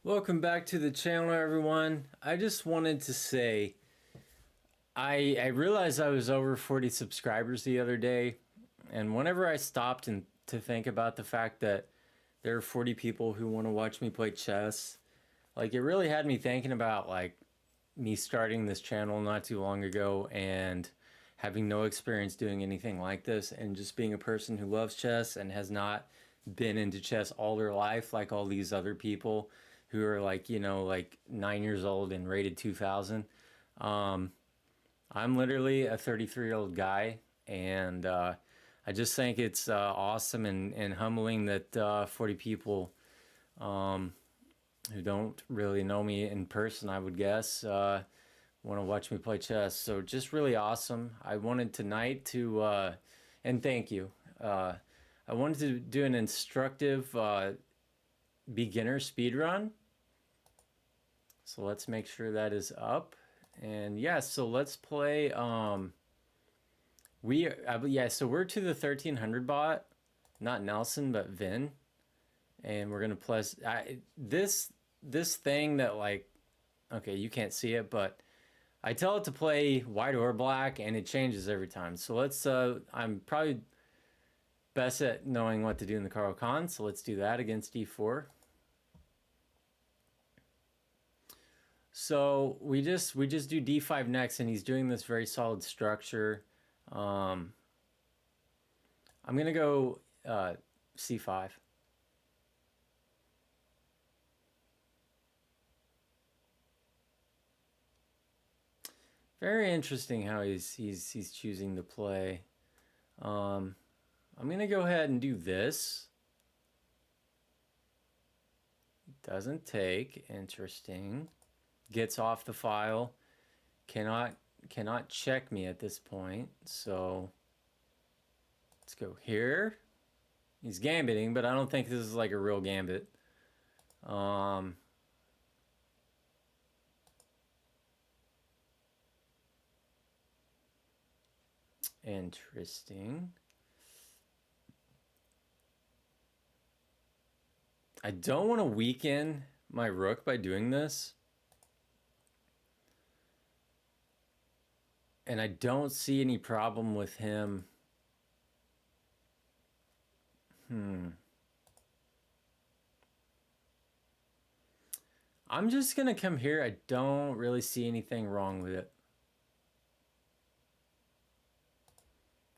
Welcome back to the channel, everyone. I just wanted to say I realized I was over 40 subscribers the other day, and whenever I stopped and to think about the fact that there are 40 people who want to watch me play chess, like it really had me thinking about like me starting this channel not too long ago and having no experience doing anything like this, and just being a person who loves chess and has not been into chess all their life like all these other people who are like, like 9 years old and rated 2000. I'm literally a 33-year-old guy, and I just think it's awesome and humbling that 40 people who don't really know me in person, I would guess, want to watch me play chess. So just really awesome. I wanted tonight to, and thank you. I wanted to do an instructive beginner speed run. So let's make sure that is up. And yeah, so let's play. So we're to the 1300 bot, not Nelson, but Vin, and we're gonna plus this thing that, like, okay, you can't see it, but I tell it to play white or black, and it changes every time. So let's. I'm probably best at knowing what to do in the Carl Khan, so let's do that against e4. So we just do d5 next, and he's doing this very solid structure. I'm gonna go c5. Very interesting how he's choosing to play. I'm gonna go ahead and do this. Doesn't take. Interesting. Gets off the file. Cannot check me at this point. So let's go here. He's gambiting, but I don't think this is like a real gambit. Interesting. I don't want to weaken my rook by doing this. And I don't see any problem with him. I'm just going to come here. I don't really see anything wrong with it.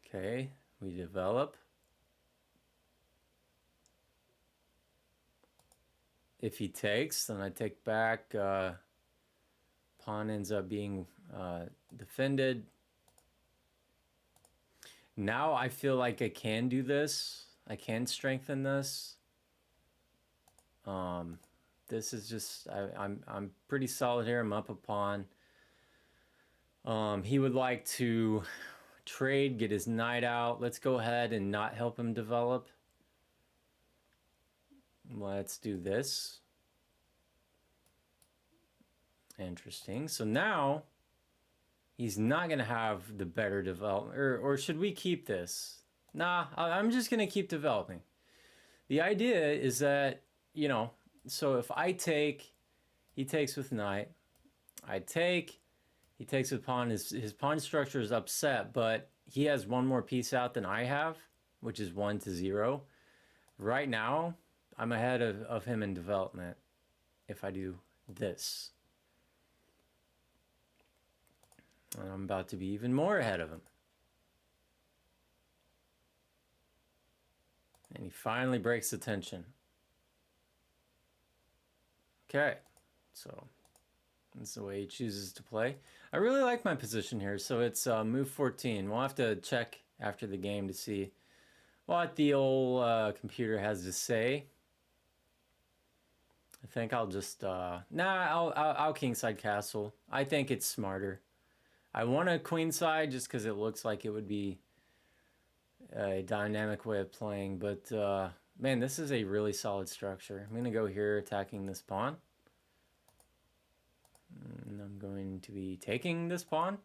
Okay, we develop. If he takes, then I take back. Pawn ends up being defended. Now I feel like I can do this. I can strengthen this. This is just I'm pretty solid here. I'm up a pawn. He would like to trade, get his knight out. Let's go ahead and not help him develop. Let's do this. Interesting. So now he's not going to have the better development. Or should we keep this? Nah, I'm just going to keep developing. The idea is that, so if I take, he takes with knight. I take, he takes with pawn. His pawn structure is upset, but he has one more piece out than I have, which is 1-0. Right now, I'm ahead of him in development if I do this. And I'm about to be even more ahead of him. And he finally breaks the tension. Okay, so that's the way he chooses to play. I really like my position here. So it's move 14. We'll have to check after the game to see what the old computer has to say. I think I'll just I'll kingside castle. I think it's smarter. I want a queenside just because it looks like it would be a dynamic way of playing, but man, this is a really solid structure. I'm going to go here attacking this pawn. And I'm going to be taking this pawn.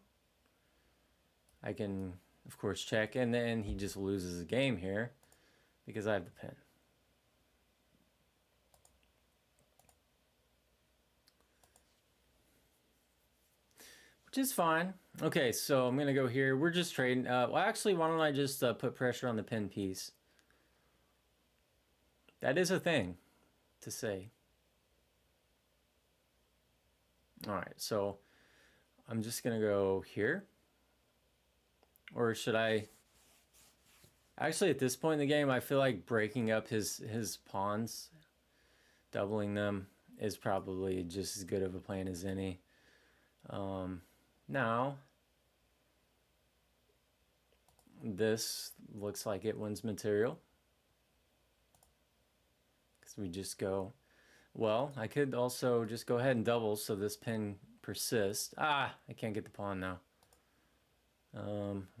I can, of course, check, and then he just loses the game here because I have the pin. just fine. Okay, so I'm gonna go here. We're just trading. Well, actually, why don't I just put pressure on the pin piece? That is a thing to say. All right, so I'm just gonna go here. Or should I? Actually, at this point in the game, I feel like breaking up his pawns, doubling them, is probably just as good of a plan as any. Now, this looks like it wins material. Because we just go... Well, I could also just go ahead and double so this pin persists. Ah, I can't get the pawn now.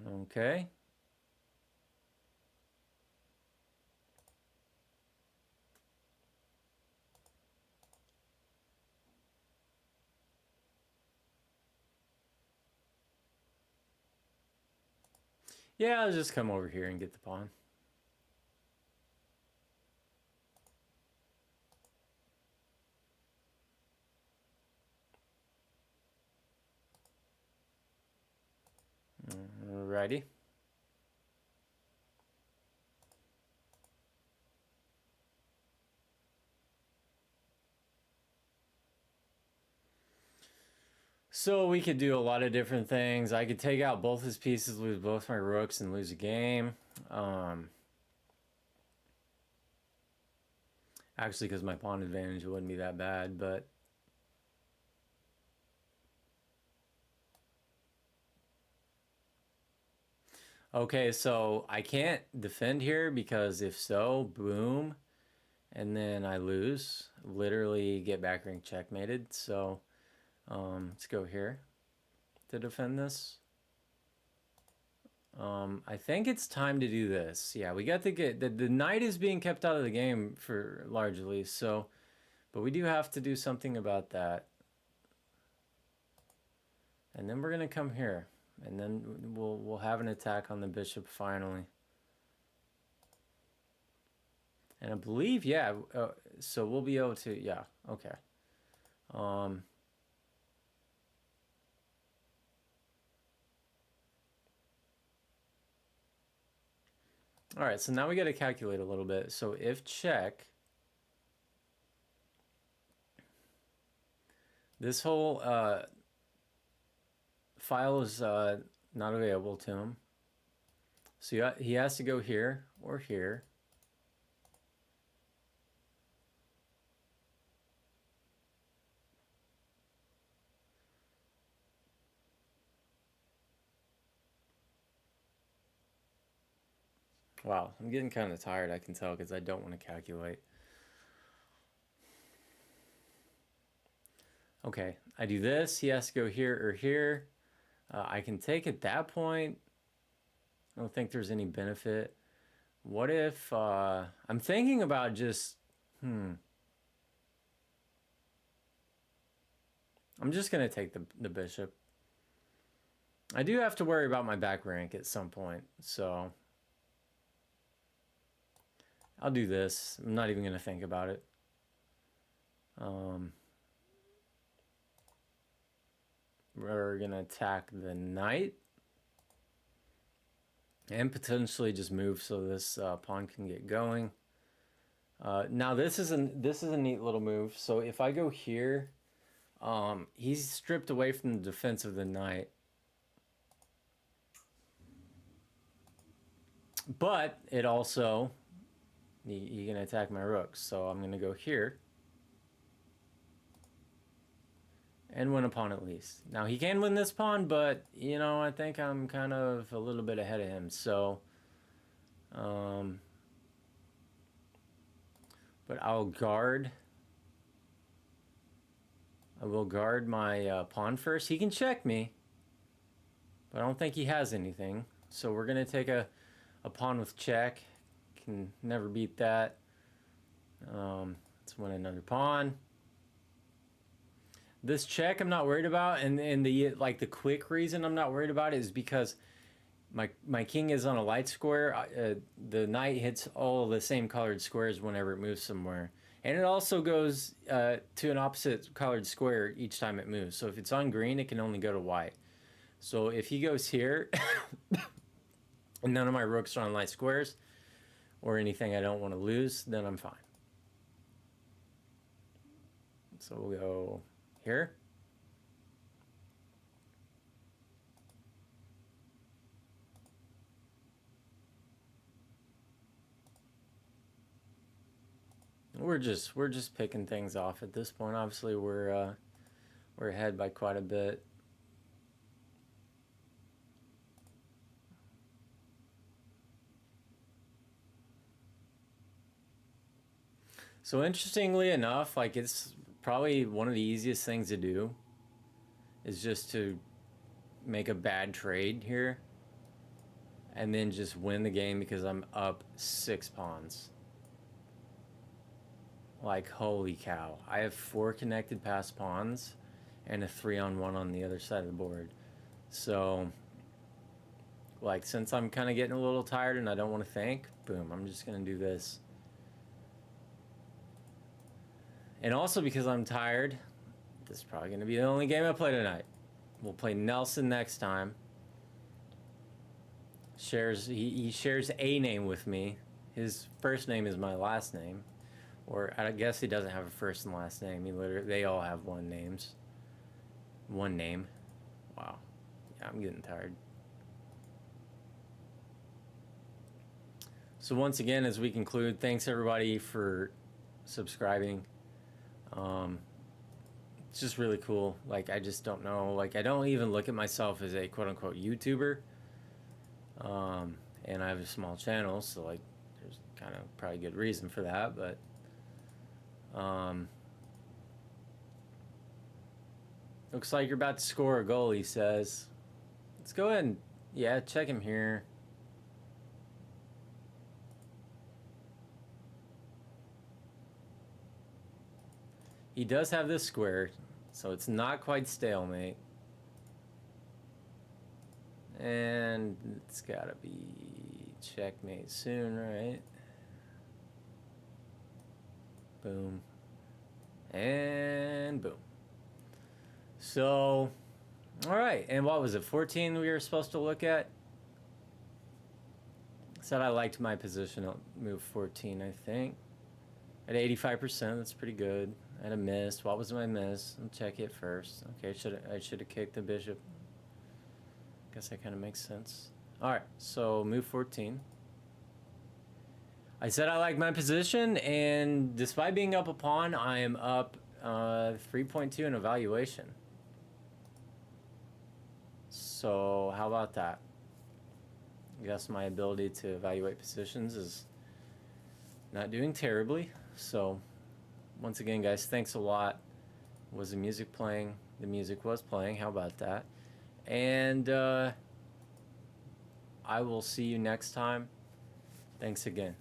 Okay. Yeah, I'll just come over here and get the pawn. Alrighty. So we could do a lot of different things. I could take out both his pieces, lose both my rooks, and lose a game. Actually, because my pawn advantage wouldn't be that bad, but... Okay, so I can't defend here because if so, boom, and then I lose. Literally get back rank checkmated. So let's go here to defend this. I think it's time to do this. Yeah, we got to get... The knight is being kept out of the game for largely, so... But we do have to do something about that. And then we're going to come here. And then we'll have an attack on the bishop finally. And I believe, yeah, so we'll be able to... Yeah, okay. All right, so now we got to calculate a little bit. So if check... This whole file is not available to him. So he has to go here or here. Wow, I'm getting kind of tired, I can tell, because I don't want to calculate. Okay, I do this. He has to go here or here. I can take at that point. I don't think there's any benefit. What if... I'm thinking about just... I'm just going to take the bishop. I do have to worry about my back rank at some point, so... I'll do this. I'm not even going to think about it. We're going to attack the knight. And potentially just move so this pawn can get going. Now this is a neat little move. So if I go here, he's stripped away from the defense of the knight. But it also... You can attack my rooks, so I'm going to go here. And win a pawn at least. Now, he can win this pawn, but, you know, I think I'm kind of a little bit ahead of him, so... but I'll guard... I will guard my pawn first. He can check me, but I don't think he has anything. So we're going to take a pawn with check. Can never beat that. Let's win another pawn. This check I'm not worried about, and the quick reason I'm not worried about it is because my king is on a light square. The knight hits all the same colored squares whenever it moves somewhere, and it also goes to an opposite colored square each time it moves. So if it's on green, it can only go to white. So if he goes here, and none of my rooks are on light squares, or anything I don't want to lose, then I'm fine. So we'll go here. We're just picking things off at this point. Obviously, we're ahead by quite a bit. So interestingly enough, like it's probably one of the easiest things to do is just to make a bad trade here and then just win the game because I'm up 6 pawns. Like, holy cow. I have 4 connected passed pawns and a 3-on-1 on the other side of the board. So, like, since I'm kind of getting a little tired and I don't want to think, boom, I'm just going to do this. And also because I'm tired, this is probably going to be the only game I play tonight. We'll play Nelson next time. He shares a name with me. His first name is my last name. Or I guess he doesn't have a first and last name. They all have one name. Wow. Yeah, I'm getting tired. So once again, as we conclude, thanks everybody for subscribing. It's just really cool. Like, I just don't know. Like, I don't even look at myself as a quote-unquote YouTuber. And I have a small channel, so, like, there's kind of probably good reason for that, but... looks like you're about to score a goal, he says. Let's go ahead and, yeah, check him here. He does have this square, so it's not quite stalemate. And it's gotta be checkmate soon, right? Boom. And boom. So, all right. And what was it, 14 we were supposed to look at? Said I liked my position at move 14, I think. At 85%, that's pretty good. I had a miss. What was my miss? I'll check it first. Okay, I should have kicked the bishop. Guess that kind of makes sense. All right, so move 14. I said I like my position, and despite being up a pawn, I am up 3.2 in evaluation. So how about that? I guess my ability to evaluate positions is not doing terribly. So once again, guys, thanks a lot. Was the music playing? The music was playing. How about that? And I will see you next time. Thanks again.